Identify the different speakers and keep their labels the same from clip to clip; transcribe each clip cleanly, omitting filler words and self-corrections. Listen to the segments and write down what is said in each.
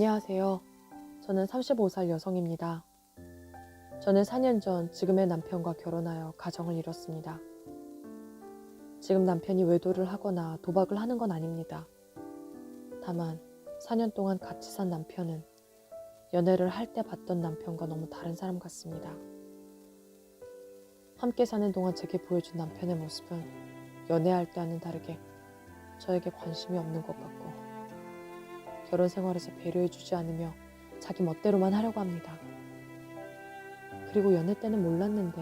Speaker 1: 안녕하세요. 저는 35살 여성입니다. 저는 4년 전 지금의 남편과 결혼하여 가정을 이뤘습니다. 지금 남편이 외도를 하거나 도박을 하는 건 아닙니다. 다만 4년 동안 같이 산 남편은 연애를 할 때 봤던 남편과 너무 다른 사람 같습니다. 함께 사는 동안 제게 보여준 남편의 모습은 연애할 때와는 다르게 저에게 관심이 없는 것 같고 결혼 생활에서 배려해주지 않으며 자기 멋대로만 하려고 합니다. 그리고 연애 때는 몰랐는데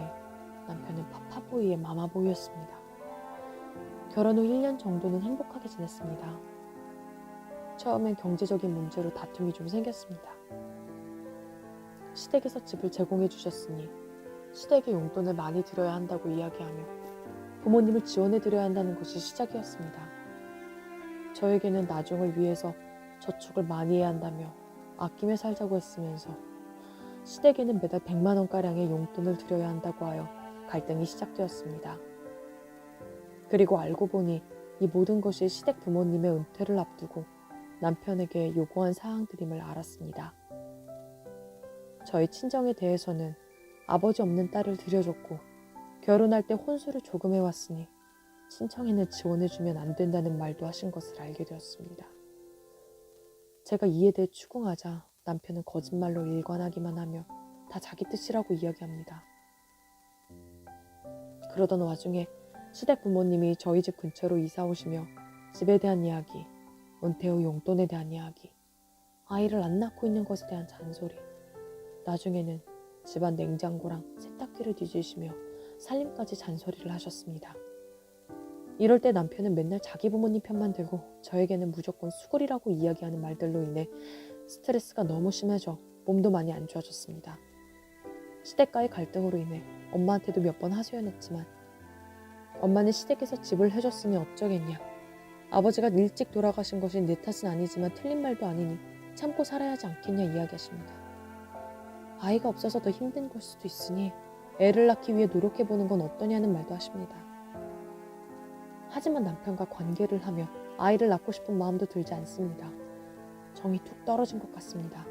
Speaker 1: 남편은 파파보이의 마마보이였습니다. 결혼 후 1년 정도는 행복하게 지냈습니다. 처음엔 경제적인 문제로 다툼이 좀 생겼습니다. 시댁에서 집을 제공해 주셨으니 시댁에 용돈을 많이 드려야 한다고 이야기하며 부모님을 지원해 드려야 한다는 것이 시작이었습니다. 저에게는 나중을 위해서 저축을 많이 해야 한다며 아끼며 살자고 했으면서 시댁에는 매달 100만 원가량의 용돈을 드려야 한다고 하여 갈등이 시작되었습니다. 그리고 알고 보니 이 모든 것이 시댁 부모님의 은퇴를 앞두고 남편에게 요구한 사항들임을 알았습니다. 저희 친정에 대해서는 아버지 없는 딸을 들여줬고 결혼할 때 혼수를 조금 해왔으니 친정에는 지원해주면 안 된다는 말도 하신 것을 알게 되었습니다. 제가 이에 대해 추궁하자 남편은 거짓말로 일관하기만 하며 다 자기 뜻이라고 이야기합니다. 그러던 와중에 시댁 부모님이 저희 집 근처로 이사 오시며 집에 대한 이야기, 은퇴 후 용돈에 대한 이야기, 아이를 안 낳고 있는 것에 대한 잔소리, 나중에는 집안 냉장고랑 세탁기를 뒤지시며 살림까지 잔소리를 하셨습니다. 이럴 때 남편은 맨날 자기 부모님 편만 들고 저에게는 무조건 수고리라고 이야기하는 말들로 인해 스트레스가 너무 심해져 몸도 많이 안 좋아졌습니다. 시댁과의 갈등으로 인해 엄마한테도 몇 번 하소연했지만 엄마는 시댁에서 집을 해줬으니 어쩌겠냐. 아버지가 일찍 돌아가신 것이 내 탓은 아니지만 틀린 말도 아니니 참고 살아야 하지 않겠냐 이야기하십니다. 아이가 없어서 더 힘든 걸 수도 있으니 애를 낳기 위해 노력해보는 건 어떠냐는 말도 하십니다. 하지만 남편과 관계를 하며 아이를 낳고 싶은 마음도 들지 않습니다. 정이 툭 떨어진 것 같습니다.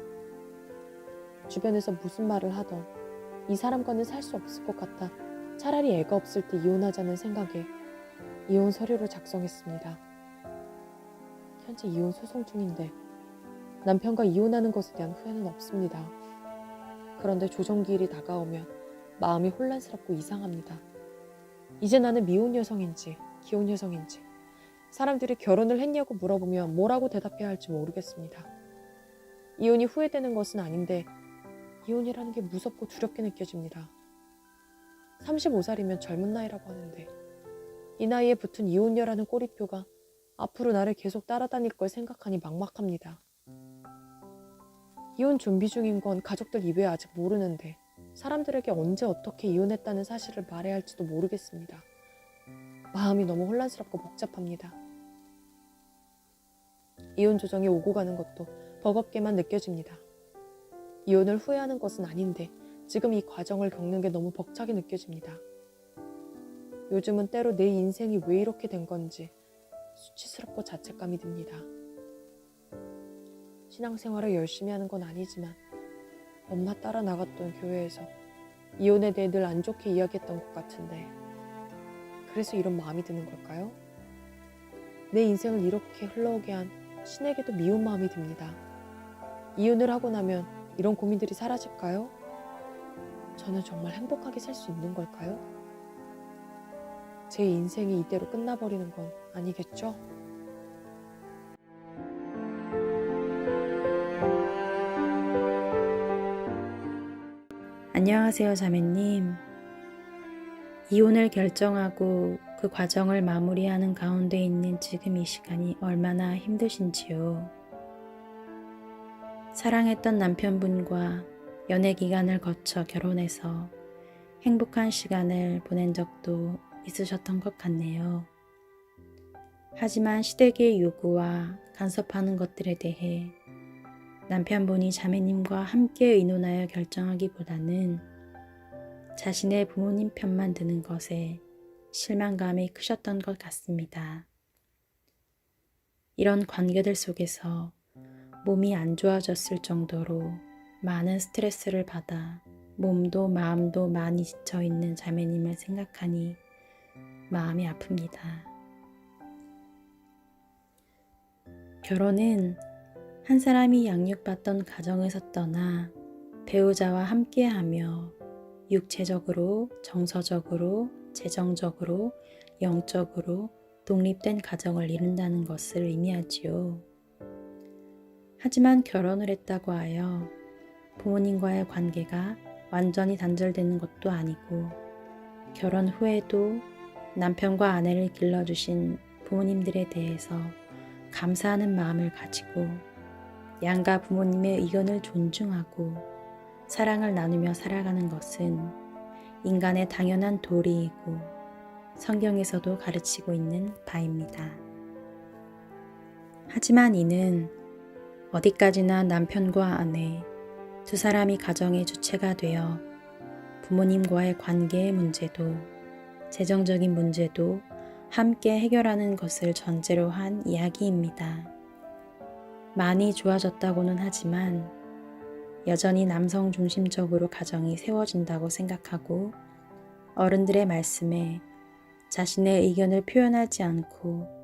Speaker 1: 주변에서 무슨 말을 하던 이 사람과는 살 수 없을 것 같아 차라리 애가 없을 때 이혼하자는 생각에 이혼 서류를 작성했습니다. 현재 이혼 소송 중인데 남편과 이혼하는 것에 대한 후회는 없습니다. 그런데 조정기일이 다가오면 마음이 혼란스럽고 이상합니다. 이제 나는 미혼 여성인지 기혼 여성인지 사람들이 결혼을 했냐고 물어보면 뭐라고 대답해야 할지 모르겠습니다. 이혼이 후회되는 것은 아닌데 이혼이라는 게 무섭고 두렵게 느껴집니다. 35살이면 젊은 나이라고 하는데 이 나이에 붙은 이혼녀라는 꼬리표가 앞으로 나를 계속 따라다닐 걸 생각하니 막막합니다. 이혼 준비 중인 건 가족들 이외에 아직 모르는데 사람들에게 언제 어떻게 이혼했다는 사실을 말해야 할지도 모르겠습니다. 마음이 너무 혼란스럽고 복잡합니다. 이혼 조정이 오고 가는 것도 버겁게만 느껴집니다. 이혼을 후회하는 것은 아닌데 지금 이 과정을 겪는 게 너무 벅차게 느껴집니다. 요즘은 때로 내 인생이 왜 이렇게 된 건지 수치스럽고 자책감이 듭니다. 신앙생활을 열심히 하는 건 아니지만 엄마 따라 나갔던 교회에서 이혼에 대해 늘 안 좋게 이야기했던 것 같은데 그래서 이런 마음이 드는 걸까요? 내 인생을 이렇게 흘러오게 한 신에게도 미운 마음이 듭니다. 이혼을 하고 나면 이런 고민들이 사라질까요? 저는 정말 행복하게 살 수 있는 걸까요? 제 인생이 이대로 끝나버리는 건 아니겠죠?
Speaker 2: 안녕하세요, 자매님. 이혼을 결정하고 그 과정을 마무리하는 가운데 있는 지금 이 시간이 얼마나 힘드신지요. 사랑했던 남편분과 연애 기간을 거쳐 결혼해서 행복한 시간을 보낸 적도 있으셨던 것 같네요. 하지만 시댁의 요구와 간섭하는 것들에 대해 남편분이 자매님과 함께 의논하여 결정하기보다는 자신의 부모님 편만 드는 것에 실망감이 크셨던 것 같습니다. 이런 관계들 속에서 몸이 안 좋아졌을 정도로 많은 스트레스를 받아 몸도 마음도 많이 지쳐있는 자매님을 생각하니 마음이 아픕니다. 결혼은 한 사람이 양육받던 가정에서 떠나 배우자와 함께하며 육체적으로, 정서적으로, 재정적으로, 영적으로 독립된 가정을 이룬다는 것을 의미하지요. 하지만 결혼을 했다고 하여 부모님과의 관계가 완전히 단절되는 것도 아니고 결혼 후에도 남편과 아내를 길러주신 부모님들에 대해서 감사하는 마음을 가지고 양가 부모님의 의견을 존중하고 사랑을 나누며 살아가는 것은 인간의 당연한 도리이고 성경에서도 가르치고 있는 바입니다. 하지만 이는 어디까지나 남편과 아내 두 사람이 가정의 주체가 되어 부모님과의 관계의 문제도 재정적인 문제도 함께 해결하는 것을 전제로 한 이야기입니다. 많이 좋아졌다고는 하지만 여전히 남성 중심적으로 가정이 세워진다고 생각하고 어른들의 말씀에 자신의 의견을 표현하지 않고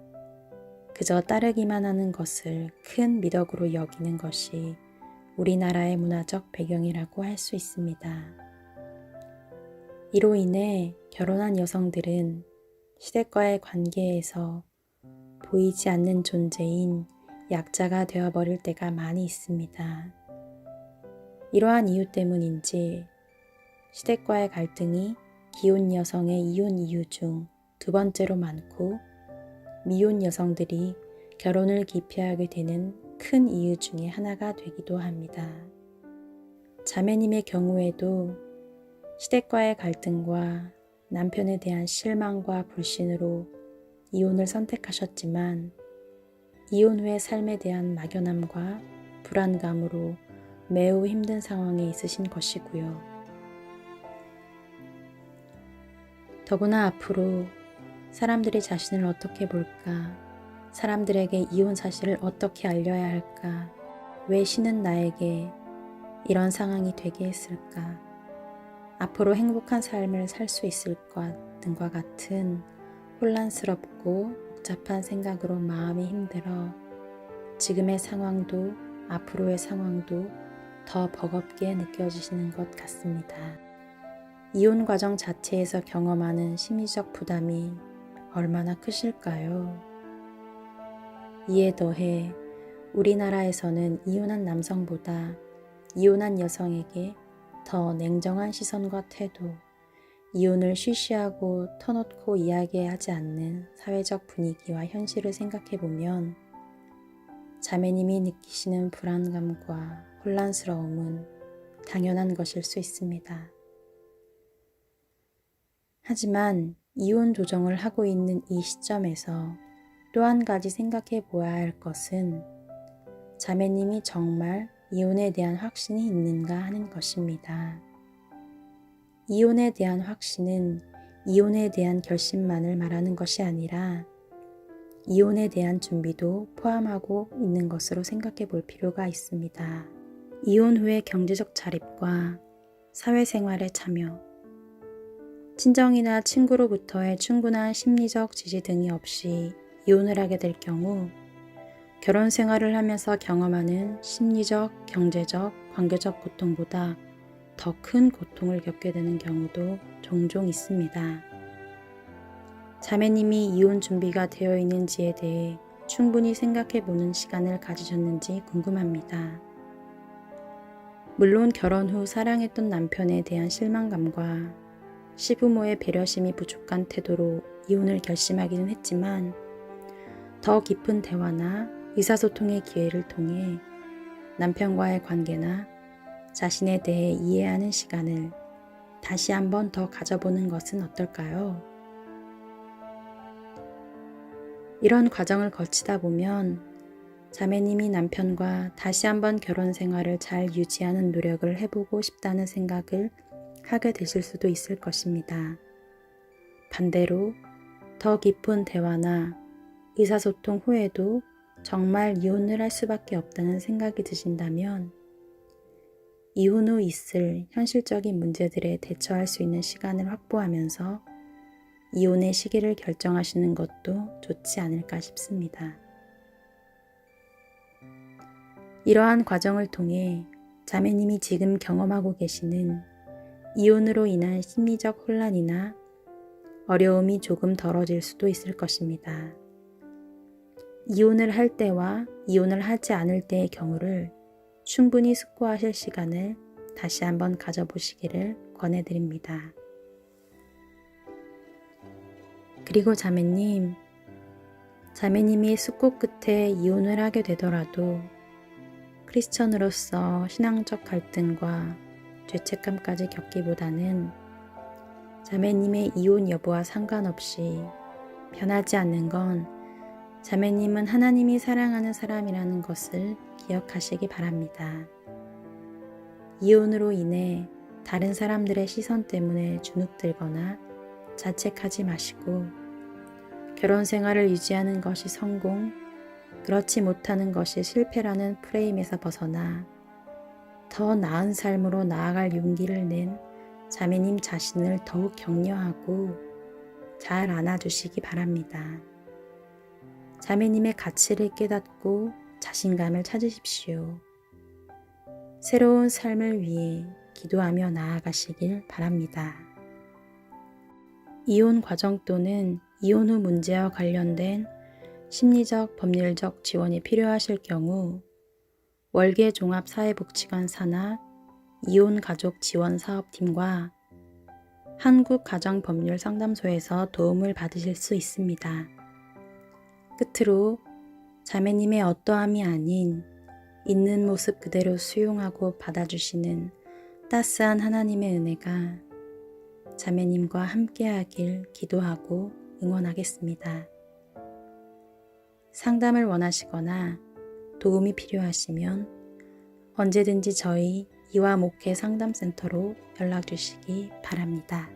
Speaker 2: 그저 따르기만 하는 것을 큰 미덕으로 여기는 것이 우리나라의 문화적 배경이라고 할 수 있습니다. 이로 인해 결혼한 여성들은 시댁과의 관계에서 보이지 않는 존재인 약자가 되어버릴 때가 많이 있습니다. 이러한 이유 때문인지 시댁과의 갈등이 기혼 여성의 이혼 이유 중 두 번째로 많고 미혼 여성들이 결혼을 기피하게 되는 큰 이유 중에 하나가 되기도 합니다. 자매님의 경우에도 시댁과의 갈등과 남편에 대한 실망과 불신으로 이혼을 선택하셨지만 이혼 후의 삶에 대한 막연함과 불안감으로 매우 힘든 상황에 있으신 것이고요. 더구나 앞으로 사람들이 자신을 어떻게 볼까? 사람들에게 이혼 사실을 어떻게 알려야 할까? 왜 신은 나에게 이런 상황이 되게 했을까? 앞으로 행복한 삶을 살 수 있을 것 등과 같은 혼란스럽고 복잡한 생각으로 마음이 힘들어 지금의 상황도 앞으로의 상황도 더 버겁게 느껴지시는 것 같습니다. 이혼 과정 자체에서 경험하는 심리적 부담이 얼마나 크실까요? 이에 더해 우리나라에서는 이혼한 남성보다 이혼한 여성에게 더 냉정한 시선과 태도, 이혼을 쉬쉬하고 터놓고 이야기하지 않는 사회적 분위기와 현실을 생각해보면 자매님이 느끼시는 불안감과 혼란스러움은 당연한 것일 수 있습니다. 하지만 이혼 조정을 하고 있는 이 시점에서 또 한 가지 생각해 보아야 할 것은 자매님이 정말 이혼에 대한 확신이 있는가 하는 것입니다. 이혼에 대한 확신은 이혼에 대한 결심만을 말하는 것이 아니라 이혼에 대한 준비도 포함하고 있는 것으로 생각해 볼 필요가 있습니다. 이혼 후의 경제적 자립과 사회생활에 참여, 친정이나 친구로부터의 충분한 심리적 지지 등이 없이 이혼을 하게 될 경우 결혼 생활을 하면서 경험하는 심리적, 경제적, 관계적 고통보다 더 큰 고통을 겪게 되는 경우도 종종 있습니다. 자매님이 이혼 준비가 되어 있는지에 대해 충분히 생각해 보는 시간을 가지셨는지 궁금합니다. 물론 결혼 후 사랑했던 남편에 대한 실망감과 시부모의 배려심이 부족한 태도로 이혼을 결심하기는 했지만 더 깊은 대화나 의사소통의 기회를 통해 남편과의 관계나 자신에 대해 이해하는 시간을 다시 한번 더 가져보는 것은 어떨까요? 이런 과정을 거치다 보면 자매님이 남편과 다시 한번 결혼 생활을 잘 유지하는 노력을 해보고 싶다는 생각을 하게 되실 수도 있을 것입니다. 반대로 더 깊은 대화나 의사소통 후에도 정말 이혼을 할 수밖에 없다는 생각이 드신다면 이혼 후 있을 현실적인 문제들에 대처할 수 있는 시간을 확보하면서 이혼의 시기를 결정하시는 것도 좋지 않을까 싶습니다. 이러한 과정을 통해 자매님이 지금 경험하고 계시는 이혼으로 인한 심리적 혼란이나 어려움이 조금 덜어질 수도 있을 것입니다. 이혼을 할 때와 이혼을 하지 않을 때의 경우를 충분히 숙고하실 시간을 다시 한번 가져보시기를 권해드립니다. 그리고 자매님이 숙고 끝에 이혼을 하게 되더라도 크리스천으로서 신앙적 갈등과 죄책감까지 겪기보다는 자매님의 이혼 여부와 상관없이 변하지 않는 건 자매님은 하나님이 사랑하는 사람이라는 것을 기억하시기 바랍니다. 이혼으로 인해 다른 사람들의 시선 때문에 주눅들거나 자책하지 마시고 결혼 생활을 유지하는 것이 성공, 그렇지 못하는 것이 실패라는 프레임에서 벗어나 더 나은 삶으로 나아갈 용기를 낸 자매님 자신을 더욱 격려하고 잘 안아주시기 바랍니다. 자매님의 가치를 깨닫고 자신감을 찾으십시오. 새로운 삶을 위해 기도하며 나아가시길 바랍니다. 이혼 과정 또는 이혼 후 문제와 관련된 심리적, 법률적 지원이 필요하실 경우 월계 종합사회복지관 산하 이혼가족지원사업팀과 한국가정법률상담소에서 도움을 받으실 수 있습니다. 끝으로 자매님의 어떠함이 아닌 있는 모습 그대로 수용하고 받아주시는 따스한 하나님의 은혜가 자매님과 함께하길 기도하고 응원하겠습니다. 상담을 원하시거나 도움이 필요하시면 언제든지 저희 이화 목회 상담센터로 연락 주시기 바랍니다.